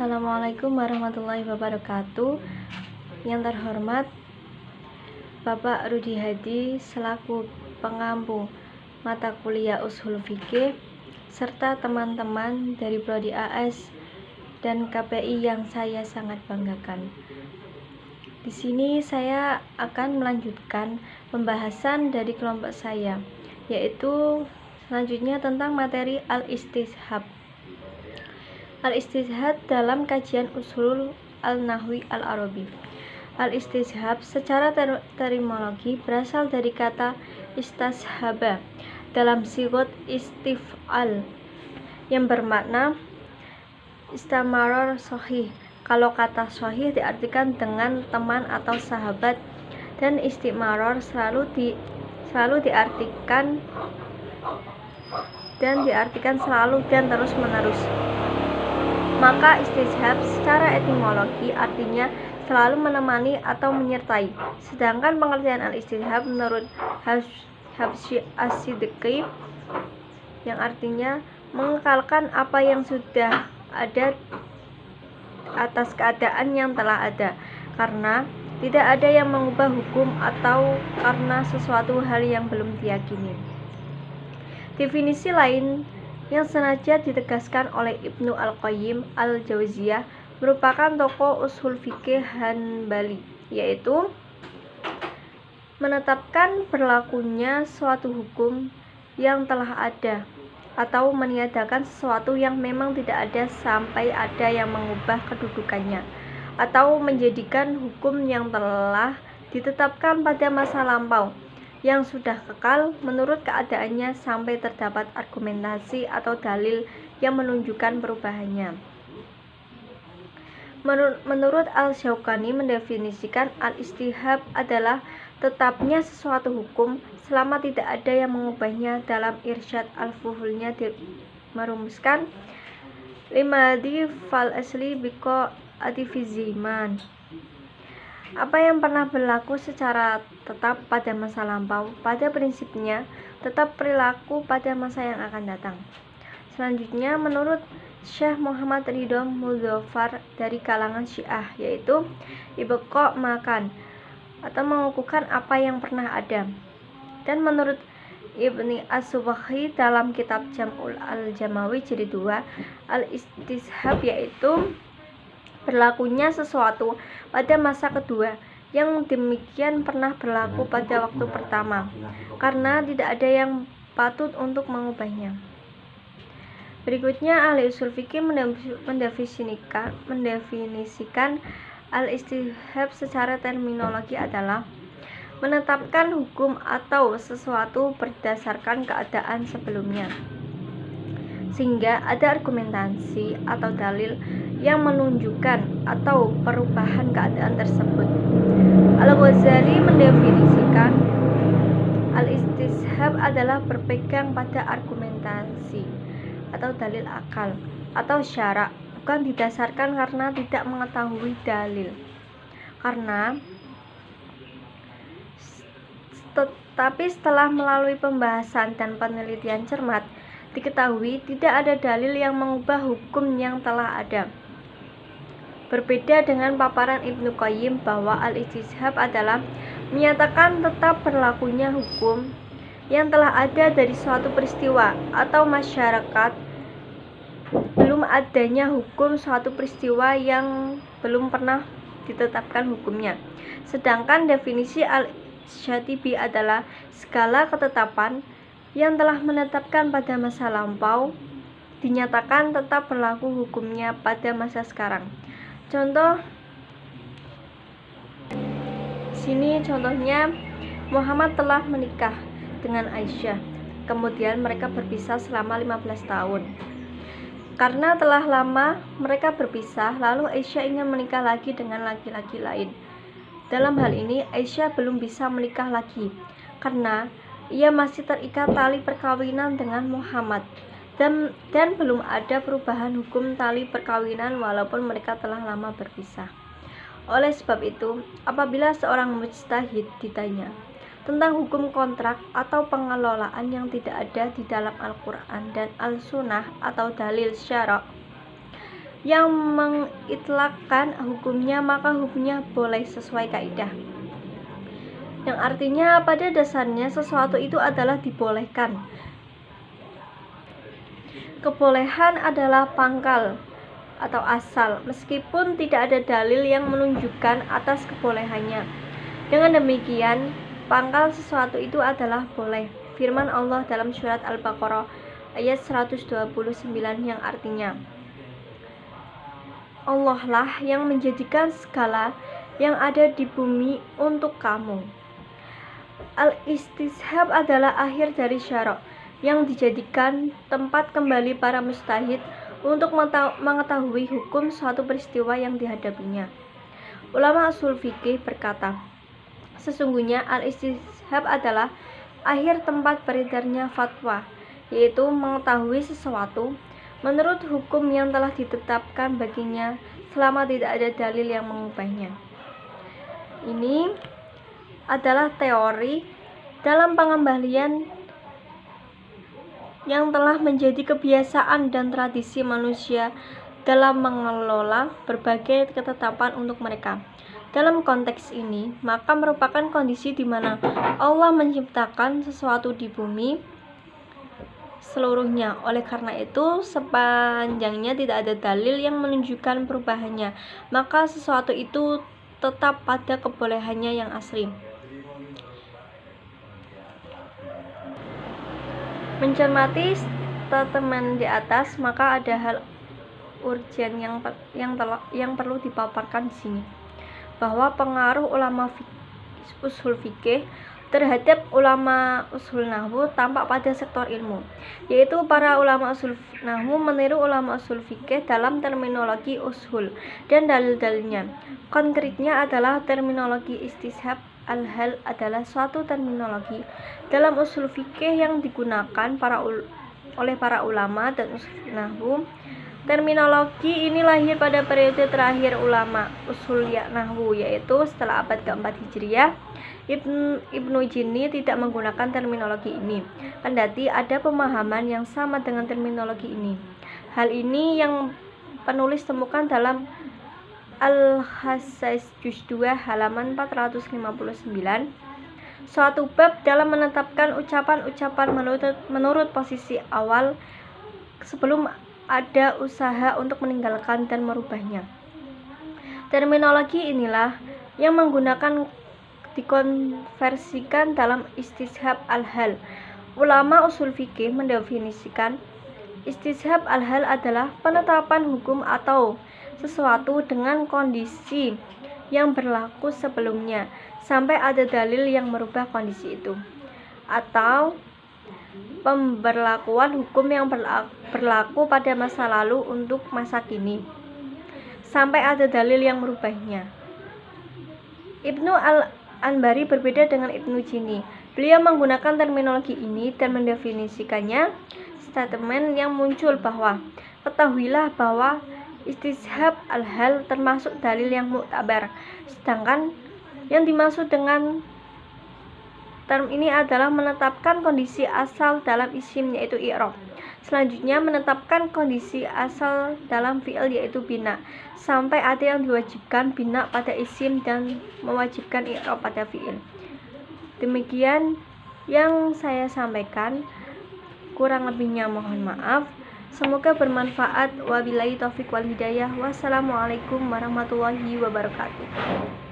Assalamualaikum warahmatullahi wabarakatuh. Yang terhormat Bapak Rudi Hadi selaku pengampu mata kuliah Ushul Fikih serta teman-teman dari Prodi AS dan KPI yang saya sangat banggakan. Di sini saya akan melanjutkan pembahasan dari kelompok saya, yaitu selanjutnya tentang materi al-istishab. Al-istishab dalam kajian usul al-nahwi al-arabi. Al-istishab secara terminologi berasal dari kata istashaba dalam sigot istif'al yang bermakna istamaror sahih. Kalau kata sahih diartikan dengan teman atau sahabat, dan istimaror selalu diartikan selalu dan terus menerus. Maka istishab secara etimologi artinya selalu menemani atau menyertai. Sedangkan pengertian al-istishab menurut Habsyi As-Siddiqi yang artinya mengekalkan apa yang sudah ada atas keadaan yang telah ada, karena tidak ada yang mengubah hukum atau karena sesuatu hal yang belum diyakini. Definisi lain yang sengaja ditegaskan oleh Ibnu Al-Qayyim Al-Jauziyah merupakan tokoh ushul fikih Hanbali, yaitu menetapkan berlakunya suatu hukum yang telah ada atau meniadakan sesuatu yang memang tidak ada sampai ada yang mengubah kedudukannya, atau menjadikan hukum yang telah ditetapkan pada masa lampau yang sudah kekal menurut keadaannya sampai terdapat argumentasi atau dalil yang menunjukkan perubahannya. Menurut Al-Syaukani mendefinisikan al-istihab adalah tetapnya sesuatu hukum selama tidak ada yang mengubahnya. Dalam Irsyad Al-Fuhulnya merumuskan limadi fal asli biko adifiziman. Apa yang pernah berlaku secara tetap pada masa lampau, pada prinsipnya tetap berlaku pada masa yang akan datang. Selanjutnya, menurut Syekh Muhammad Ridho Mudzafar dari kalangan Syiah, yaitu ibqa makan atau mengukuhkan apa yang pernah ada. Dan menurut Ibni As-Subaghi dalam kitab Jam'ul Al-Jamawi jilid 2, al-istishab yaitu berlakunya sesuatu pada masa kedua yang demikian pernah berlaku pada waktu pertama, karena tidak ada yang patut untuk mengubahnya. Berikutnya, ahli usul fikih mendefinisikan al-istishab secara terminologi adalah menetapkan hukum atau sesuatu berdasarkan keadaan sebelumnya, sehingga ada argumentasi atau dalil yang menunjukkan atau perubahan keadaan tersebut. Al-Ghazali mendefinisikan al-istishab adalah berpegang pada argumentasi atau dalil akal atau syara, bukan didasarkan karena tidak mengetahui dalil. Tetapi setelah melalui pembahasan dan penelitian cermat, diketahui tidak ada dalil yang mengubah hukum yang telah ada. Berbeda dengan paparan Ibnu Qayyim bahwa al-istishab adalah menyatakan tetap berlakunya hukum yang telah ada dari suatu peristiwa atau masyarakat, belum adanya hukum suatu peristiwa yang belum pernah ditetapkan hukumnya. Sedangkan definisi al-Syatibi adalah segala ketetapan yang telah menetapkan pada masa lampau dinyatakan tetap berlaku hukumnya pada masa sekarang. Contohnya Muhammad telah menikah dengan Aisyah, kemudian mereka berpisah selama 15 tahun. Karena telah lama mereka berpisah, lalu Aisyah ingin menikah lagi dengan laki-laki lain. Dalam hal ini Aisyah belum bisa menikah lagi karena ia masih terikat tali perkawinan dengan Muhammad, dan belum ada perubahan hukum tali perkawinan walaupun mereka telah lama berpisah. Oleh sebab itu, apabila seorang mujtahid ditanya tentang hukum kontrak atau pengelolaan yang tidak ada di dalam Al-Quran dan Al-Sunnah atau dalil syara', yang mengitlakkan hukumnya, maka hukumnya boleh sesuai kaidah. Yang artinya pada dasarnya sesuatu itu adalah dibolehkan. Kebolehan adalah pangkal atau asal, meskipun tidak ada dalil yang menunjukkan atas kebolehannya. Dengan demikian, pangkal sesuatu itu adalah boleh. Firman Allah dalam surat Al-Baqarah ayat 129 yang artinya, Allah lah yang menjadikan segala yang ada di bumi untuk kamu. Al-istishab adalah akhir dari syara' yang dijadikan tempat kembali para mujtahid untuk mengetahui hukum suatu peristiwa yang dihadapinya. Ulama usul fikih berkata, sesungguhnya al-istishab adalah akhir tempat beredarnya fatwa, yaitu mengetahui sesuatu menurut hukum yang telah ditetapkan baginya selama tidak ada dalil yang mengubahnya. Ini adalah teori dalam pengembalian yang telah menjadi kebiasaan dan tradisi manusia dalam mengelola berbagai ketetapan untuk mereka. Dalam konteks ini, maka merupakan kondisi di mana Allah menciptakan sesuatu di bumi seluruhnya. Oleh karena itu, sepanjangnya tidak ada dalil yang menunjukkan perubahannya, maka sesuatu itu tetap pada kebolehannya yang asli. Mencermati statement di atas, maka ada hal urgen yang perlu dipaparkan di sini, bahwa pengaruh ulama usul fikih terhadap ulama usul nahwu tampak pada sektor ilmu, yaitu para ulama usul nahwu meniru ulama usul fikih dalam terminologi usul dan dalil-dalilnya. Konkretnya adalah terminologi istishab al-hal adalah suatu terminologi dalam usul fikih yang digunakan oleh para ulama dan usul nahwu. Terminologi ini lahir pada periode terakhir ulama usul nahwu, yaitu setelah abad keempat Hijriah. Ibnu Jinni tidak menggunakan terminologi ini, kendati ada pemahaman yang sama dengan terminologi ini. Hal ini yang penulis temukan dalam Al-Hassais Juz 2 halaman 459, suatu bab dalam menetapkan ucapan-ucapan menurut posisi awal sebelum ada usaha untuk meninggalkan dan merubahnya. Terminologi inilah yang dikonversikan dalam istishab al-hal. Ulama usul fikih mendefinisikan istishab al-hal adalah penetapan hukum atau sesuatu dengan kondisi yang berlaku sebelumnya sampai ada dalil yang merubah kondisi itu, atau pemberlakuan hukum yang berlaku pada masa lalu untuk masa kini sampai ada dalil yang merubahnya. Ibnu Al-Anbari berbeda dengan Ibnu Jinni. Beliau menggunakan terminologi ini dan mendefinisikannya statement yang muncul bahwa ketahuilah bahwa istishab al-hal termasuk dalil yang muktabar, sedangkan yang dimaksud dengan term ini adalah menetapkan kondisi asal dalam isim, yaitu i'rab. Selanjutnya menetapkan kondisi asal dalam fi'il, yaitu bina, sampai ada yang diwajibkan bina pada isim dan mewajibkan i'rab pada fi'il. Demikian yang saya sampaikan, kurang lebihnya mohon maaf. Semoga bermanfaat. Wabillahi taufiq wal hidayah. Wassalamualaikum warahmatullahi wabarakatuh.